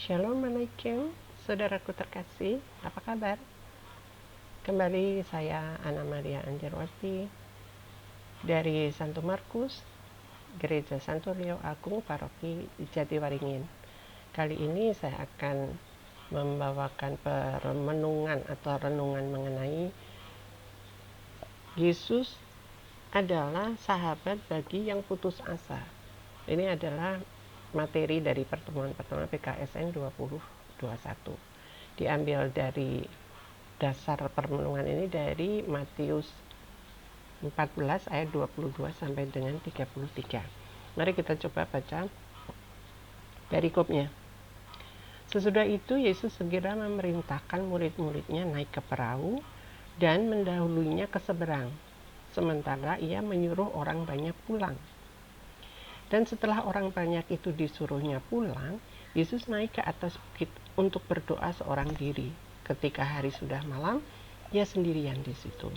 Shalom alaikum, saudaraku terkasih, apa kabar? Kembali saya Ana Maria Anjarwati dari Santo Markus, Gereja Santo Leo Agung, Paroki Jatiwaringin. Kali ini saya akan membawakan permenungan atau renungan mengenai Yesus adalah sahabat bagi yang putus asa. Ini adalah materi dari pertemuan pertama PKSN 2021. Diambil dari dasar permenungan ini dari Matius 14 ayat 22 sampai dengan 33. Mari kita coba baca perikopnya. Sesudah itu Yesus segera memerintahkan murid-muridnya naik ke perahu dan mendahulunya ke seberang, sementara ia menyuruh orang banyak pulang. Dan setelah orang banyak itu disuruhnya pulang, Yesus naik ke atas bukit untuk berdoa seorang diri. Ketika hari sudah malam, ia sendirian di situ.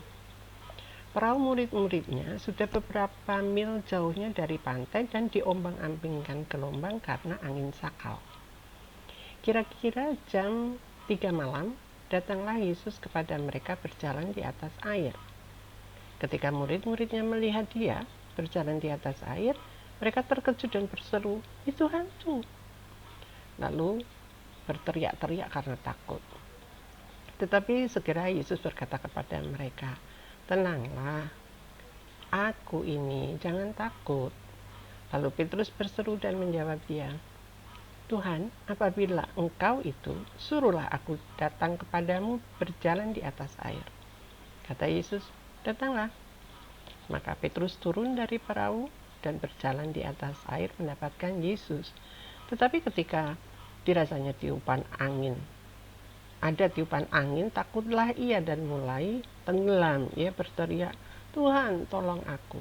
Perahu murid-muridnya sudah beberapa mil jauhnya dari pantai dan diombang-ambingkan gelombang karena angin sakal. Kira-kira jam 3 malam, datanglah Yesus kepada mereka berjalan di atas air. Ketika murid-muridnya melihat dia berjalan di atas air, mereka terkejut dan berseru, "Itu hantu!" Lalu berteriak-teriak karena takut. Tetapi segera Yesus berkata kepada mereka, "Tenanglah, aku ini, jangan takut." Lalu Petrus berseru dan menjawab dia, "Tuhan, apabila Engkau itu, suruhlah aku datang kepadamu berjalan di atas air." Kata Yesus, "Datanglah." Maka Petrus turun dari perahu dan berjalan di atas air mendapatkan Yesus. Tetapi ketika dirasanya ada tiupan angin, takutlah ia dan mulai tenggelam. Ia berteriak, "Tuhan, tolong aku."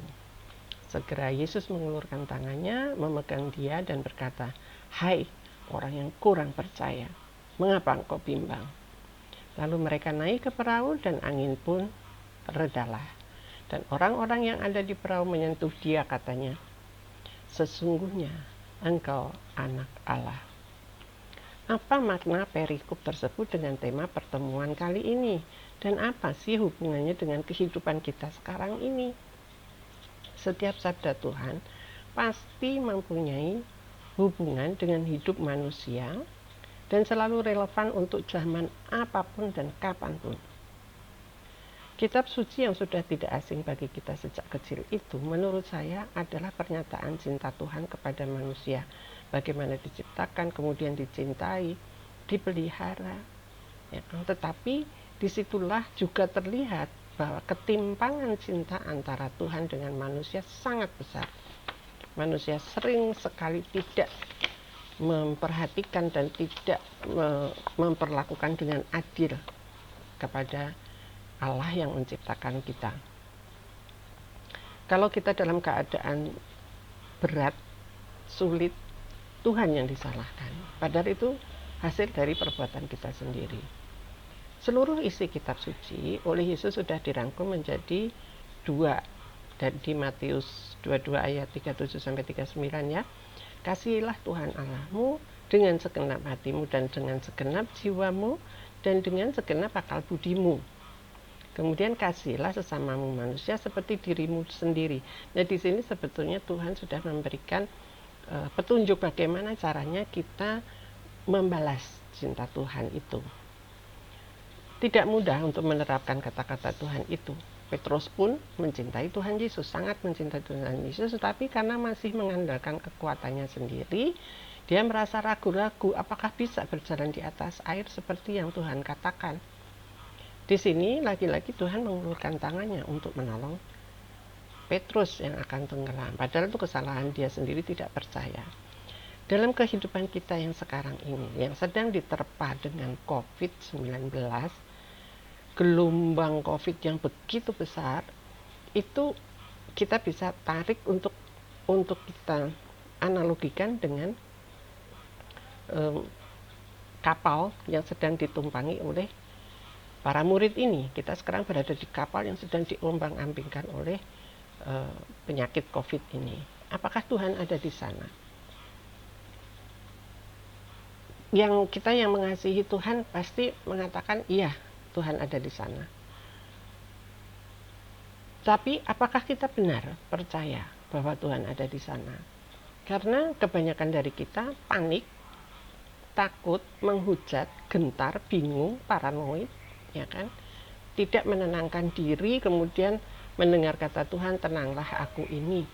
Segera Yesus mengulurkan tangannya, memegang dia dan berkata, "Hai orang yang kurang percaya, mengapa engkau bimbang?" Lalu mereka naik ke perahu dan angin pun redalah. Dan orang-orang yang ada di perahu menyentuh dia, katanya, "Sesungguhnya engkau anak Allah." Apa makna perikop tersebut dengan tema pertemuan kali ini? Dan apa sih hubungannya dengan kehidupan kita sekarang ini? Setiap sabda Tuhan pasti mempunyai hubungan dengan hidup manusia dan selalu relevan untuk zaman apapun dan kapanpun. Kitab suci yang sudah tidak asing bagi kita sejak kecil itu, menurut saya, adalah pernyataan cinta Tuhan kepada manusia. Bagaimana diciptakan, kemudian dicintai, dipelihara. Ya, tetapi disitulah juga terlihat bahwa ketimpangan cinta antara Tuhan dengan manusia sangat besar. Manusia sering sekali tidak memperhatikan dan tidak memperlakukan dengan adil kepada Allah yang menciptakan kita. Kalau kita dalam keadaan berat, sulit, Tuhan yang disalahkan. Padahal itu hasil dari perbuatan kita sendiri. Seluruh isi kitab suci oleh Yesus sudah dirangkum menjadi dua. Dan di Matius 22 ayat 37 sampai 39 ya. "Kasihilah Tuhan Allahmu dengan segenap hatimu dan dengan segenap jiwamu dan dengan segenap akal budimu. Kemudian kasihilah sesamamu manusia seperti dirimu sendiri." Nah, di sini sebetulnya Tuhan sudah memberikan petunjuk bagaimana caranya kita membalas cinta Tuhan itu. Tidak mudah untuk menerapkan kata-kata Tuhan itu. Petrus pun mencintai Tuhan Yesus, sangat mencintai Tuhan Yesus, tetapi karena masih mengandalkan kekuatannya sendiri, dia merasa ragu-ragu apakah bisa berjalan di atas air seperti yang Tuhan katakan. Di sini lagi-lagi Tuhan mengulurkan tangannya untuk menolong Petrus yang akan tenggelam. Padahal itu kesalahan dia sendiri, tidak percaya. Dalam kehidupan kita yang sekarang ini, yang sedang diterpa dengan COVID-19, gelombang COVID yang begitu besar, itu kita bisa tarik untuk kita analogikan dengan kapal yang sedang ditumpangi oleh para murid ini. Kita sekarang berada di kapal yang sedang diombang-ambingkan oleh penyakit COVID ini. Apakah Tuhan ada di sana? yang mengasihi Tuhan pasti mengatakan iya, Tuhan ada di sana. Tapi apakah kita benar percaya bahwa Tuhan ada di sana? Karena kebanyakan dari kita panik, takut, menghujat, gentar, bingung, paranoid, ya kan? Tidak menenangkan diri, kemudian mendengar kata Tuhan, tenanglah aku ini.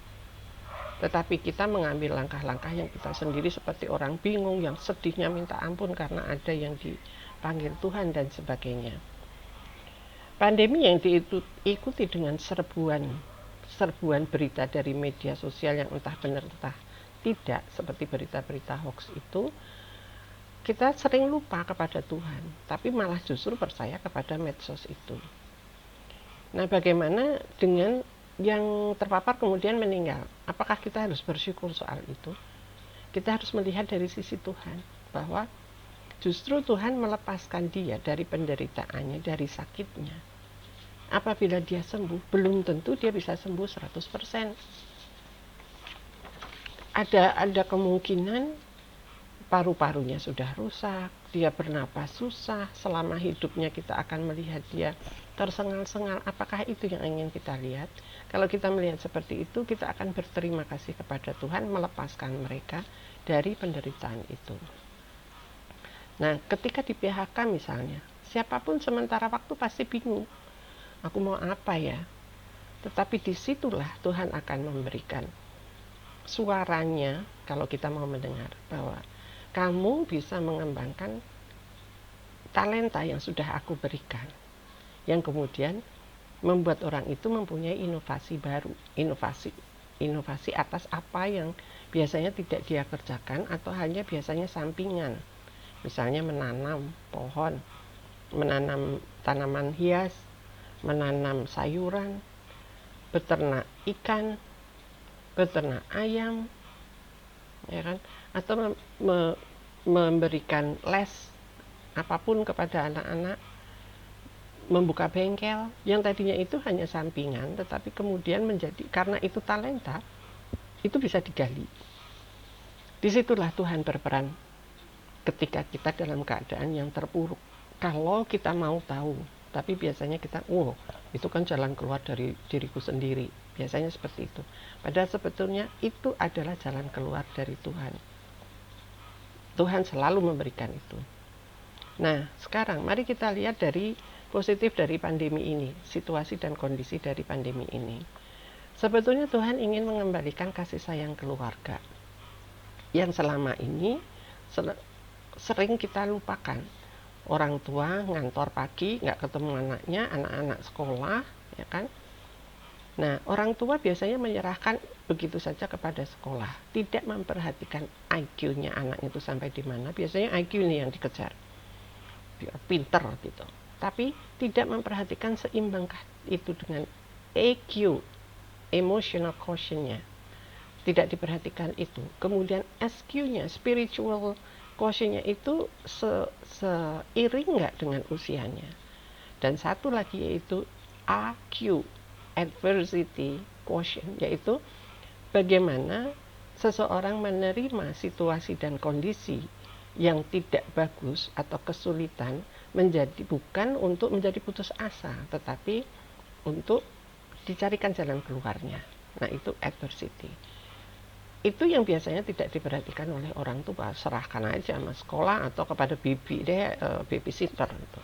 Tetapi kita mengambil langkah-langkah yang kita sendiri seperti orang bingung, yang sedihnya minta ampun karena ada yang dipanggil Tuhan dan sebagainya. Pandemi yang diikuti dengan serbuan berita dari media sosial yang entah benar entah tidak, seperti berita-berita hoax itu, kita sering lupa kepada Tuhan, tapi malah justru percaya kepada medsos itu. Nah, bagaimana dengan yang terpapar kemudian meninggal? Apakah kita harus bersyukur soal itu? Kita harus melihat dari sisi Tuhan, bahwa justru Tuhan melepaskan dia dari penderitaannya, dari sakitnya. Apabila dia sembuh, belum tentu dia bisa sembuh 100%. Ada kemungkinan paru-parunya sudah rusak, dia bernapas susah, selama hidupnya kita akan melihat dia tersengal-sengal. Apakah itu yang ingin kita lihat? Kalau kita melihat seperti itu, kita akan berterima kasih kepada Tuhan melepaskan mereka dari penderitaan itu. Nah, ketika di PHK misalnya, siapapun sementara waktu pasti bingung, aku mau apa ya? Tetapi disitulah Tuhan akan memberikan suaranya, kalau kita mau mendengar, bahwa kamu bisa mengembangkan talenta yang sudah aku berikan, yang kemudian membuat orang itu mempunyai inovasi baru, inovasi atas apa yang biasanya tidak dia kerjakan atau hanya biasanya sampingan. Misalnya menanam pohon, menanam tanaman hias, menanam sayuran, beternak ikan, beternak ayam, ya kan? Atau memberikan les apapun kepada anak-anak, membuka bengkel yang tadinya itu hanya sampingan, tetapi kemudian menjadi, karena itu talenta, itu bisa digali. Disitulah Tuhan berperan ketika kita dalam keadaan yang terpuruk. Kalau kita mau tahu, tapi biasanya kita, itu kan jalan keluar dari diriku sendiri. Biasanya seperti itu. Padahal sebetulnya itu adalah jalan keluar dari Tuhan. Tuhan selalu memberikan itu. Nah, sekarang mari kita lihat dari positif dari pandemi ini, situasi dan kondisi dari pandemi ini. Sebetulnya Tuhan ingin mengembalikan kasih sayang keluarga yang selama ini sering kita lupakan. Orang tua ngantor pagi, nggak ketemu anaknya, anak-anak sekolah, ya kan? Nah, orang tua biasanya menyerahkan begitu saja kepada sekolah, tidak memperhatikan IQ-nya anak itu sampai di mana. Biasanya IQ ini yang dikejar, biar pinter gitu. Tapi tidak memperhatikan seimbangkah itu dengan EQ, emotional quotient-nya. Tidak diperhatikan itu. Kemudian SQ-nya, spiritual quotient-nya itu seiring nggak dengan usianya. Dan satu lagi yaitu AQ, adversity quotient, yaitu bagaimana seseorang menerima situasi dan kondisi yang tidak bagus atau kesulitan bukan untuk menjadi putus asa, tetapi untuk dicarikan jalan keluarnya. Nah, itu adversity. Itu yang biasanya tidak diperhatikan oleh orang tua, serahkan aja sama sekolah atau kepada babysitter gitu.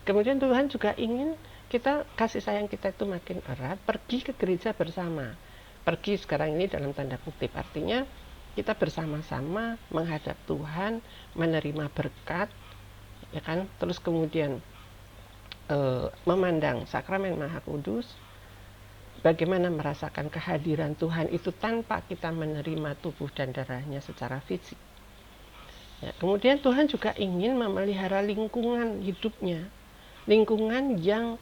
Kemudian Tuhan juga ingin kita, kasih sayang kita itu makin erat, pergi ke gereja bersama. Pergi sekarang ini dalam tanda kutip, artinya kita bersama-sama menghadap Tuhan, menerima berkat, ya kan? Terus kemudian memandang sakramen Maha Kudus, bagaimana merasakan kehadiran Tuhan itu tanpa kita menerima tubuh dan darahnya secara fisik. Ya, kemudian Tuhan juga ingin memelihara lingkungan hidupnya. Lingkungan yang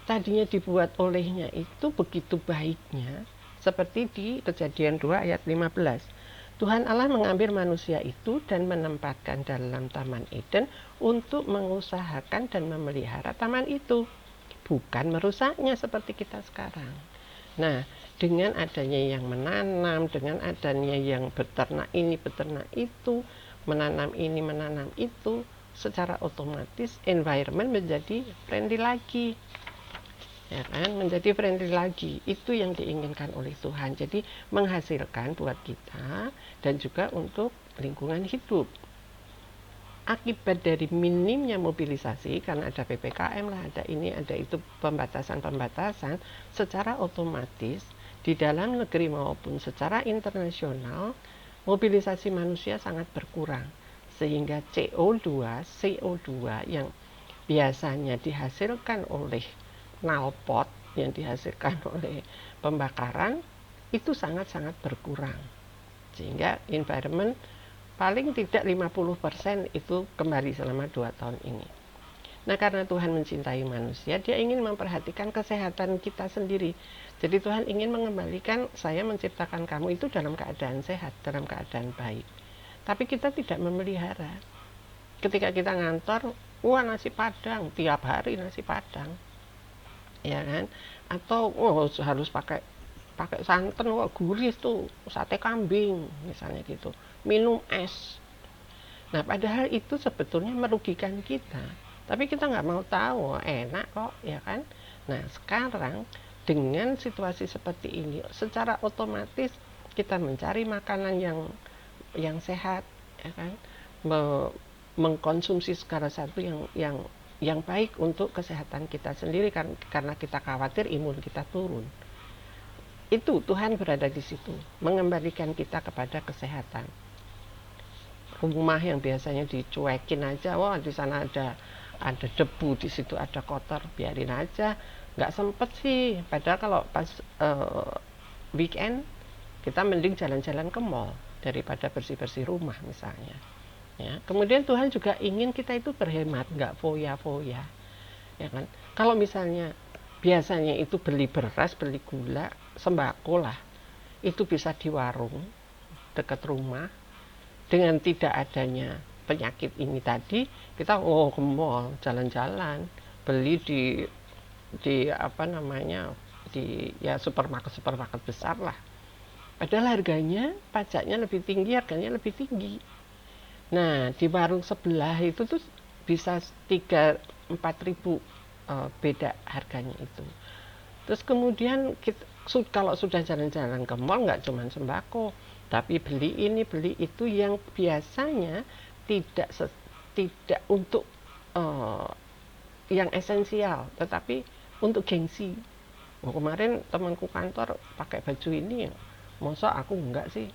tadinya dibuat olehnya itu begitu baiknya, seperti di Kejadian 2 ayat 15. Tuhan Allah mengambil manusia itu dan menempatkan dalam Taman Eden untuk mengusahakan dan memelihara taman itu, bukan merusaknya seperti kita sekarang. Nah, dengan adanya yang menanam, dengan adanya yang beternak ini, beternak itu, menanam ini, menanam itu, secara otomatis environment menjadi friendly lagi, ya kan, menjadi friendly lagi. Itu yang diinginkan oleh Tuhan. Jadi menghasilkan buat kita dan juga untuk lingkungan hidup. Akibat dari minimnya mobilisasi, karena ada PPKM lah, ada ini, ada itu, pembatasan-pembatasan, secara otomatis di dalam negeri maupun secara internasional mobilisasi manusia sangat berkurang, sehingga CO2 yang biasanya dihasilkan oleh knalpot, yang dihasilkan oleh pembakaran, itu sangat-sangat berkurang, sehingga environment paling tidak 50% itu kembali selama 2 tahun ini. Nah, karena Tuhan mencintai manusia, dia ingin memperhatikan kesehatan kita sendiri. Jadi Tuhan ingin mengembalikan, saya menciptakan kamu itu dalam keadaan sehat, dalam keadaan baik. Tapi kita tidak memelihara. Ketika kita ngantor, wah nasi padang, tiap hari nasi padang, ya kan? Atau harus pakai santan, wah gurih tuh, sate kambing misalnya gitu, minum es. Nah, padahal itu sebetulnya merugikan kita, tapi kita nggak mau tahu, enak kok, ya kan. Nah, sekarang dengan situasi seperti ini, secara otomatis kita mencari makanan yang sehat, ya kan, mengkonsumsi segala sesuatu yang baik untuk kesehatan kita sendiri, karena kita khawatir imun kita turun. Itu Tuhan berada di situ, mengembalikan kita kepada kesehatan. Rumah yang biasanya dicuekin aja, wah di sana ada debu, di situ ada kotor, biarin aja, nggak sempet sih. Padahal kalau pas weekend kita mending jalan-jalan ke mall daripada bersih-bersih rumah misalnya. Ya, kemudian Tuhan juga ingin kita itu berhemat, nggak foya-foya, ya kan. Kalau misalnya biasanya itu beli beras, beli gula, sembako lah, itu bisa di warung dekat rumah. Dengan tidak adanya penyakit ini tadi, kita ke mall, jalan-jalan, beli di apa namanya, di ya supermarket besar lah. Padahal harganya, pajaknya lebih tinggi, harganya lebih tinggi. Nah, di warung sebelah itu tuh bisa 3-4 ribu beda harganya itu. Terus kemudian kalau sudah jalan-jalan ke mall, nggak cuma sembako, tapi beli ini beli itu yang biasanya tidak untuk yang esensial, tetapi untuk gengsi. Kemarin temanku kantor pakai baju ini, masa aku enggak sih.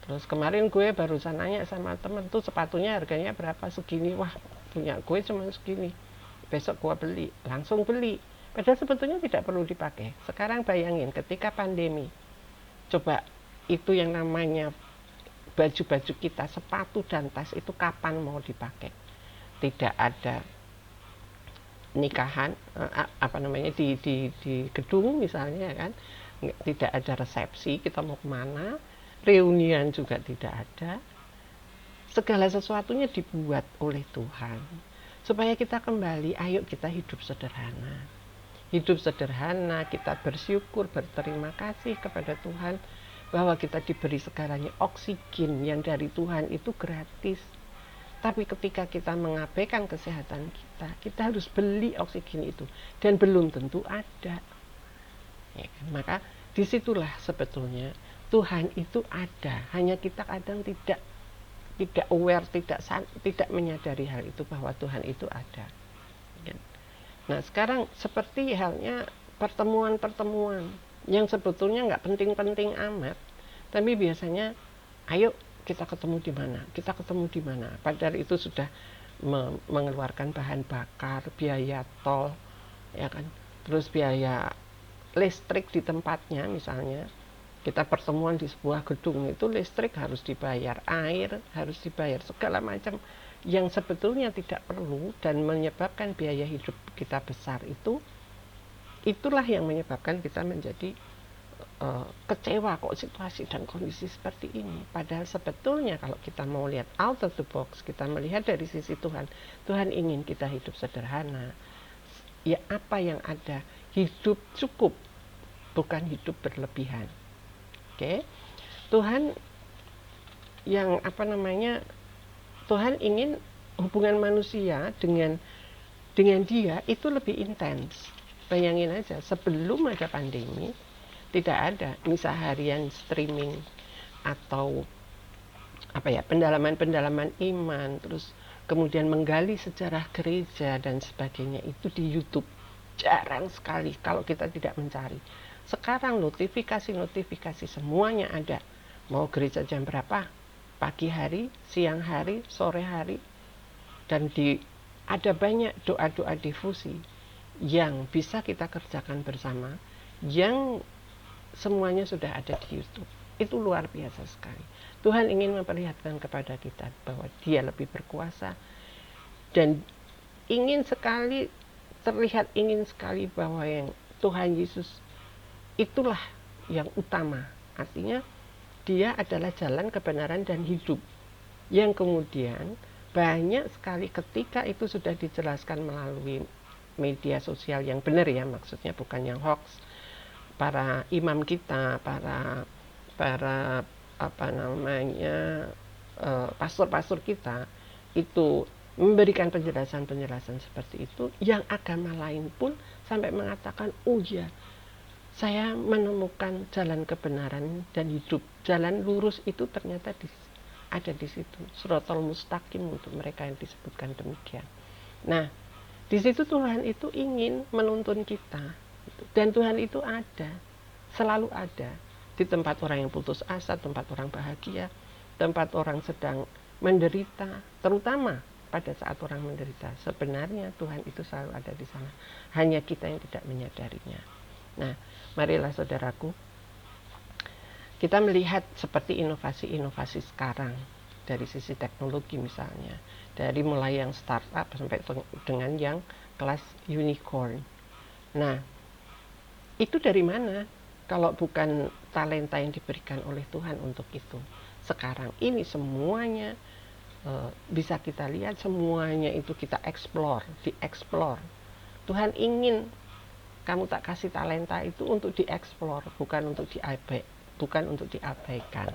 Terus kemarin gue barusan nanya sama temen tuh, sepatunya harganya berapa, segini, wah punya gue cuma segini, besok gue beli, langsung beli. Padahal sebetulnya tidak perlu dipakai. Sekarang bayangin ketika pandemi, coba itu yang namanya baju-baju kita, sepatu dan tas itu kapan mau dipakai? Tidak ada nikahan, apa namanya, di gedung misalnya kan, tidak ada resepsi, kita mau kemana, reunian juga tidak ada. Segala sesuatunya dibuat oleh Tuhan supaya kita kembali, ayo kita hidup sederhana. Hidup sederhana, kita bersyukur, berterima kasih kepada Tuhan bahwa kita diberi segalanya. Oksigen yang dari Tuhan itu gratis. Tapi ketika kita mengabaikan kesehatan kita, kita harus beli oksigen itu, dan belum tentu ada. Ya, maka disitulah sebetulnya Tuhan itu ada, hanya kita kadang tidak aware, tidak menyadari hal itu, bahwa Tuhan itu ada. Nah, sekarang seperti halnya pertemuan-pertemuan yang sebetulnya nggak penting-penting amat, tapi biasanya, ayo kita ketemu di mana, kita ketemu di mana. Padahal itu sudah mengeluarkan bahan bakar, biaya tol, ya kan, terus biaya listrik di tempatnya. Misalnya kita pertemuan di sebuah gedung, itu listrik harus dibayar, air harus dibayar, segala macam yang sebetulnya tidak perlu dan menyebabkan biaya hidup kita besar itu. Itulah yang menyebabkan kita menjadi kecewa kok situasi dan kondisi seperti ini. Padahal sebetulnya kalau kita mau lihat out of the box, kita melihat dari sisi Tuhan, Tuhan ingin kita hidup sederhana. Ya, apa yang ada, hidup cukup, bukan hidup berlebihan. Oke? Tuhan yang apa namanya, Tuhan ingin hubungan manusia dengan dia itu lebih intens. Bayangin aja, sebelum ada pandemi tidak ada misa harian streaming atau pendalaman iman, terus kemudian menggali sejarah gereja dan sebagainya itu di YouTube. Jarang sekali kalau kita tidak mencari. Sekarang notifikasi semuanya ada. Mau gereja jam berapa? Pagi hari, siang hari, sore hari. Dan ada banyak doa-doa difusi yang bisa kita kerjakan bersama, yang semuanya sudah ada di YouTube. Itu luar biasa sekali. Tuhan ingin memperlihatkan kepada kita bahwa Dia lebih berkuasa dan ingin sekali bahwa yang Tuhan Yesus itulah yang utama. Artinya Dia adalah jalan, kebenaran, dan hidup. Yang kemudian banyak sekali ketika itu sudah dijelaskan melalui media sosial yang benar ya, maksudnya bukan yang hoax. Para imam kita, para pastor-pastor kita itu memberikan penjelasan seperti itu, yang agama lain pun sampai mengatakan, oh ya, saya menemukan jalan kebenaran dan hidup. Jalan lurus itu ternyata ada di situ. Shiratal mustaqim untuk mereka yang disebutkan demikian. Nah, di situ Tuhan itu ingin menuntun kita. Dan Tuhan itu ada, selalu ada. Di tempat orang yang putus asa, tempat orang bahagia, tempat orang sedang menderita, terutama pada saat orang menderita. Sebenarnya Tuhan itu selalu ada di sana. Hanya kita yang tidak menyadarinya. Nah, marilah saudaraku, kita melihat seperti inovasi-inovasi sekarang dari sisi teknologi misalnya, dari mulai yang startup sampai dengan yang kelas unicorn. Nah, itu dari mana kalau bukan talenta yang diberikan oleh Tuhan untuk itu? Sekarang ini semuanya bisa kita lihat, semuanya itu kita dieksplor. Tuhan ingin kamu tak kasih talenta itu untuk dieksplor, bukan untuk diabaikan.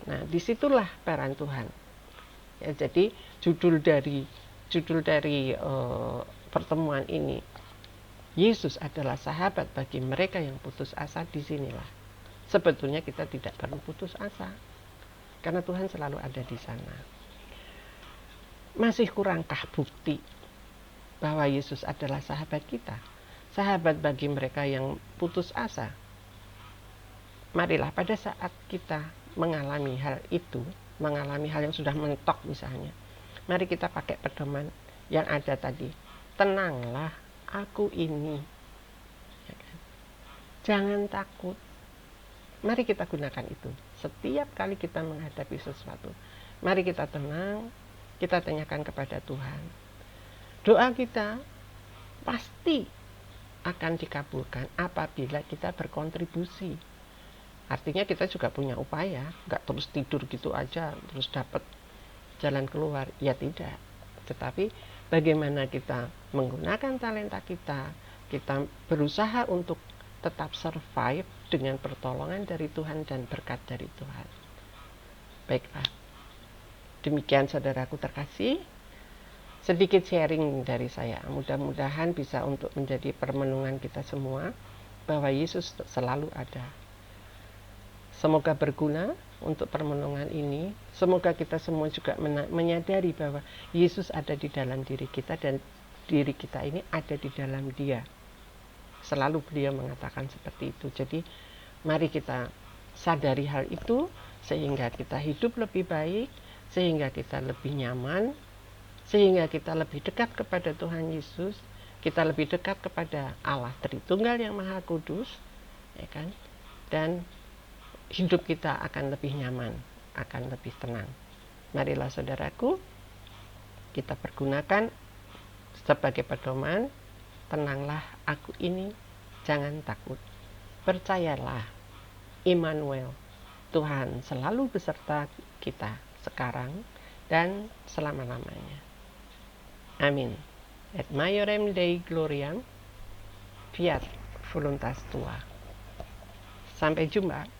Nah, disitulah peran Tuhan. Ya, jadi judul dari pertemuan ini, Yesus adalah sahabat bagi mereka yang putus asa. Disinilah sebetulnya kita tidak perlu putus asa, karena Tuhan selalu ada di sana. Masih kurangkah bukti bahwa Yesus adalah sahabat kita? Sahabat bagi mereka yang putus asa. Marilah pada saat kita mengalami hal itu, mengalami hal yang sudah mentok misalnya, mari kita pakai pedoman yang ada tadi. Tenanglah, aku ini. Ya kan? Jangan takut. Mari kita gunakan itu. Setiap kali kita menghadapi sesuatu, mari kita tenang, kita tanyakan kepada Tuhan. Doa kita pasti akan dikabulkan apabila kita berkontribusi. Artinya kita juga punya upaya, nggak terus tidur gitu aja terus dapat jalan keluar, ya tidak. Tetapi bagaimana kita menggunakan talenta kita berusaha untuk tetap survive dengan pertolongan dari Tuhan dan berkat dari Tuhan. Baiklah, demikian saudaraku terkasih, sedikit sharing dari saya. Mudah-mudahan bisa untuk menjadi permenungan kita semua bahwa Yesus selalu ada. Semoga berguna untuk permenungan ini. Semoga kita semua juga menyadari bahwa Yesus ada di dalam diri kita dan diri kita ini ada di dalam Dia. Selalu beliau mengatakan seperti itu. Jadi mari kita sadari hal itu sehingga kita hidup lebih baik, sehingga kita lebih nyaman, sehingga kita lebih dekat kepada Tuhan Yesus, kita lebih dekat kepada Allah Tritunggal yang Maha Kudus, ya kan? Dan hidup kita akan lebih nyaman, akan lebih tenang. Marilah saudaraku, kita pergunakan sebagai pedoman, tenanglah aku ini, jangan takut. Percayalah, Immanuel, Tuhan selalu beserta kita sekarang dan selama-lamanya. Amin. Et maiorem Dei gloriam, fiat voluntas tua. Sampai jumpa.